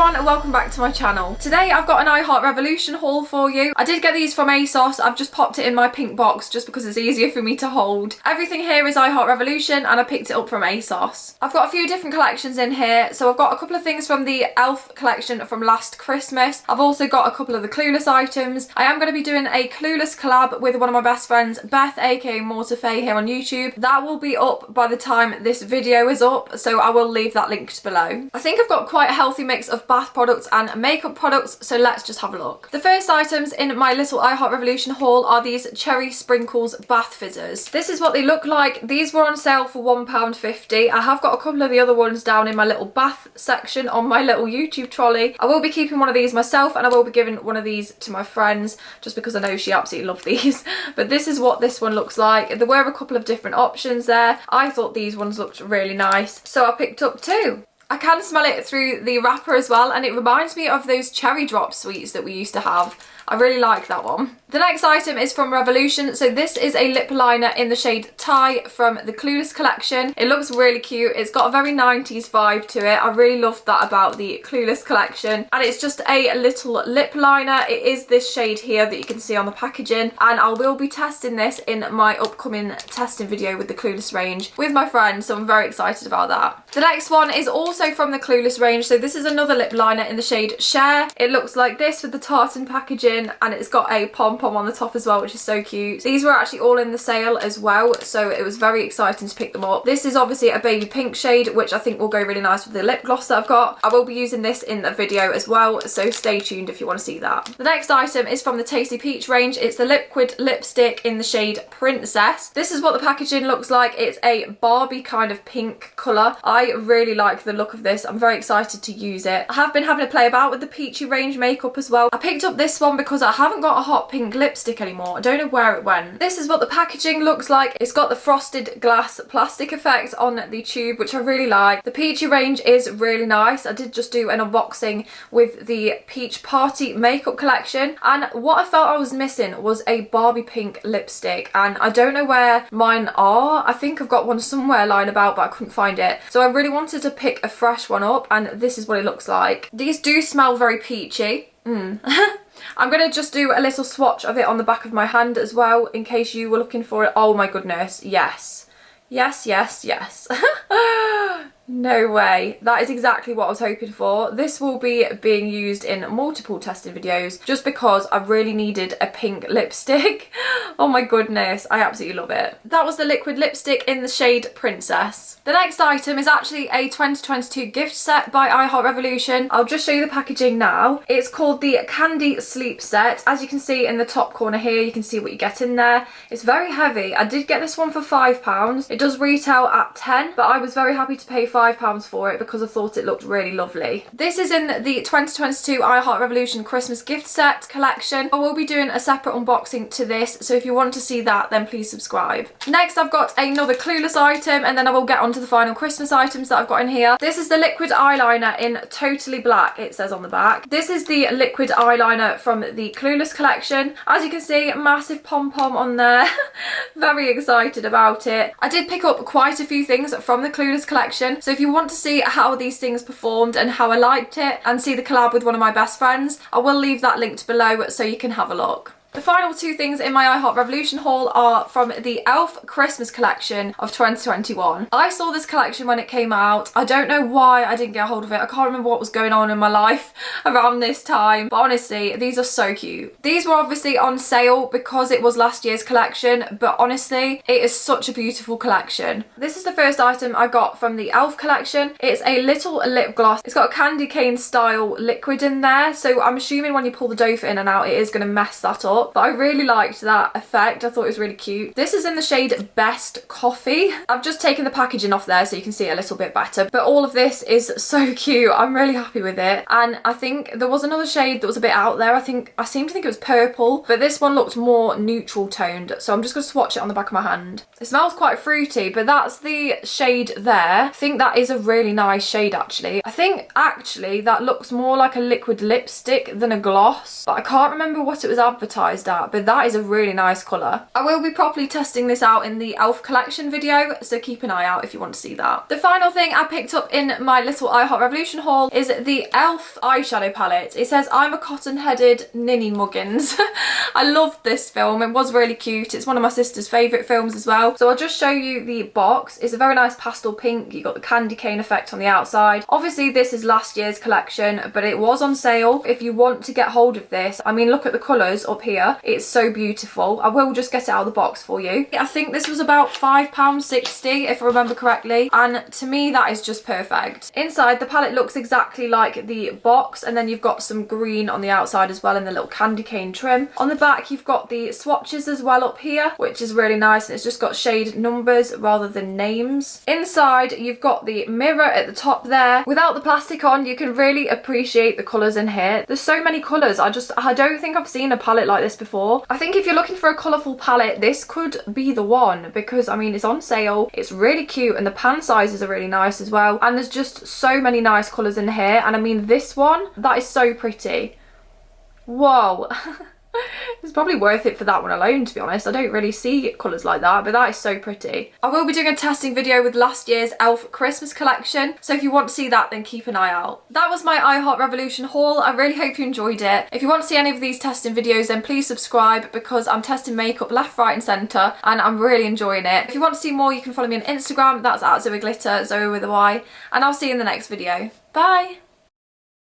everyone and welcome back to my channel. Today I've got an I Heart Revolution haul for you. I did get these from ASOS. I've just popped it in my pink box just because it's easier for me to hold. Everything here is I Heart Revolution and I picked it up from ASOS. I've got a few different collections in here. So I've got a couple of things from the Elf collection from last Christmas. I've also got a couple of the Clueless items. I am going to be doing a Clueless collab with one of my best friends, Beth aka Mortafay, here on YouTube. That will be up by the time this video is up, so I will leave that linked below. I think I've got quite a healthy mix of bath products and makeup products, so let's just have a look. The first items in my little I Heart Revolution haul are these Cherry Sprinkles bath fizzers. This is what they look like. These were on sale for £1.50. I have got a couple of the other ones down in my little bath section on my little YouTube trolley. I will be keeping one of these myself and I will be giving one of these to my friends just because I know she absolutely loves these. But this is what this one looks like. There were a couple of different options there. I thought these ones looked really nice, so I picked up two. I can smell it through the wrapper as well, and it reminds me of those cherry drop sweets that we used to have. I really like that one. The next item is from Revolution. So this is a lip liner in the shade Thai from the Clueless collection. It looks really cute. It's got a very 90s vibe to it. I really loved that about the Clueless collection. And it's just a little lip liner. It is this shade here that you can see on the packaging. And I will be testing this in my upcoming testing video with the Clueless range with my friends. So I'm very excited about that. The next one is also from the Clueless range. So this is another lip liner in the shade Share. It looks like this with the tartan packaging, and it's got a pom-pom on the top as well, which is so cute. These were actually all in the sale as well, so it was very exciting to pick them up. This is obviously a baby pink shade, which I think will go really nice with the lip gloss that I've got. I will be using this in a video as well, so stay tuned if you want to see that. The next item is from the Tasty Peach range. It's the liquid lipstick in the shade Princess. This is what the packaging looks like. It's a Barbie kind of pink colour. I really like the look of this. I'm very excited to use it. I have been having to play about with the Peachy range makeup as well. I picked up this one because I haven't got a hot pink lipstick anymore. I don't know where it went. This is what the packaging looks like. It's got the frosted glass plastic effect on the tube, which I really like. The Peachy range is really nice. I did just do an unboxing with the Peach Party makeup collection, and what I felt I was missing was a Barbie pink lipstick, and I don't know where mine are. I think I've got one somewhere lying about, but I couldn't find it. So I really wanted to pick a fresh one up, and this is what it looks like. These do smell very peachy. I'm going to just do a little swatch of it on the back of my hand as well, in case you were looking for it. Oh my goodness, yes. Yes, yes, yes. No way. That is exactly what I was hoping for. This will be being used in multiple testing videos just because I really needed a pink lipstick. Oh my goodness, I absolutely love it. That was the liquid lipstick in the shade Princess. The next item is actually a 2022 gift set by I Heart Revolution. I'll just show you the packaging now. It's called the Candy Sleep Set. As you can see in the top corner here, you can see what you get in there. It's very heavy. I did get this one for £5. It does retail at £10, but I was very happy to pay £5 for it because I thought it looked really lovely. This is in the 2022 I Heart Revolution Christmas gift set collection. I will be doing a separate unboxing to this, so if you want to see that, then please subscribe. Next, I've got another Clueless item, and then I will get on to the final Christmas items that I've got in here. This is the liquid eyeliner in Totally Black, it says on the back. This is the liquid eyeliner from the Clueless collection. As you can see, massive pom-pom on there. Very excited about it. I did pick up quite a few things from the Clueless collection, so if you want to see how these things performed and how I liked it and see the collab with one of my best friends, I will leave that linked below so you can have a look. The final two things in my I Heart Revolution haul are from the Elf Christmas collection of 2021. I saw this collection when it came out. I don't know why I didn't get a hold of it. I can't remember what was going on in my life around this time, but honestly, these are so cute. These were obviously on sale because it was last year's collection, but honestly, it is such a beautiful collection. This is the first item I got from the Elf collection. It's a little lip gloss. It's got a candy cane style liquid in there, so I'm assuming when you pull the dough in and out, it is going to mess that up. But I really liked that effect. I thought it was really cute. This is in the shade Best Coffee. I've just taken the packaging off there so you can see it a little bit better, but all of this is so cute. I'm really happy with it. And I think there was another shade that was a bit out there. I seem to think it was purple, but this one looked more neutral toned, so I'm just going to swatch it on the back of my hand. It smells quite fruity, but that's the shade there. I think that is a really nice shade actually. I think actually that looks more like a liquid lipstick than a gloss, but I can't remember what it was advertised surprised at, but that is a really nice colour. I will be properly testing this out in the e.l.f. collection video, so keep an eye out if you want to see that. The final thing I picked up in my little I Heart Revolution haul is the e.l.f. eyeshadow palette. It says, I'm a cotton-headed ninny muggins. I loved this film. It was really cute. It's one of my sister's favourite films as well. So I'll just show you the box. It's a very nice pastel pink. You got the candy cane effect on the outside. Obviously this is last year's collection, but it was on sale. If you want to get hold of this, I mean, look at the colours up here. It's so beautiful. I will just get it out of the box for you. I think this was about £5.60 if I remember correctly, and to me that is just perfect. Inside, the palette looks exactly like the box, and then you've got some green on the outside as well in the little candy cane trim. On the back you've got the swatches as well up here, which is really nice, and it's just got shade numbers rather than names. Inside you've got the mirror at the top there. Without the plastic on, you can really appreciate the colours in here. There's so many colours. I don't think I've seen a palette like this before. I think if you're looking for a colourful palette, this could be the one, because I mean, it's on sale, it's really cute, and the pan sizes are really nice as well, and there's just so many nice colours in here. And I mean, this one, that is so pretty. Whoa. It's probably worth it for that one alone, to be honest. I don't really see colours like that, but that is so pretty. I will be doing a testing video with last year's e.l.f. Christmas collection, so if you want to see that, then keep an eye out. That was my I Heart Revolution haul. I really hope you enjoyed it. If you want to see any of these testing videos, then please subscribe, because I'm testing makeup left, right and centre, and I'm really enjoying it. If you want to see more, you can follow me on Instagram. That's at Zoey Glitter, Zoey with a Y, and I'll see you in the next video. Bye!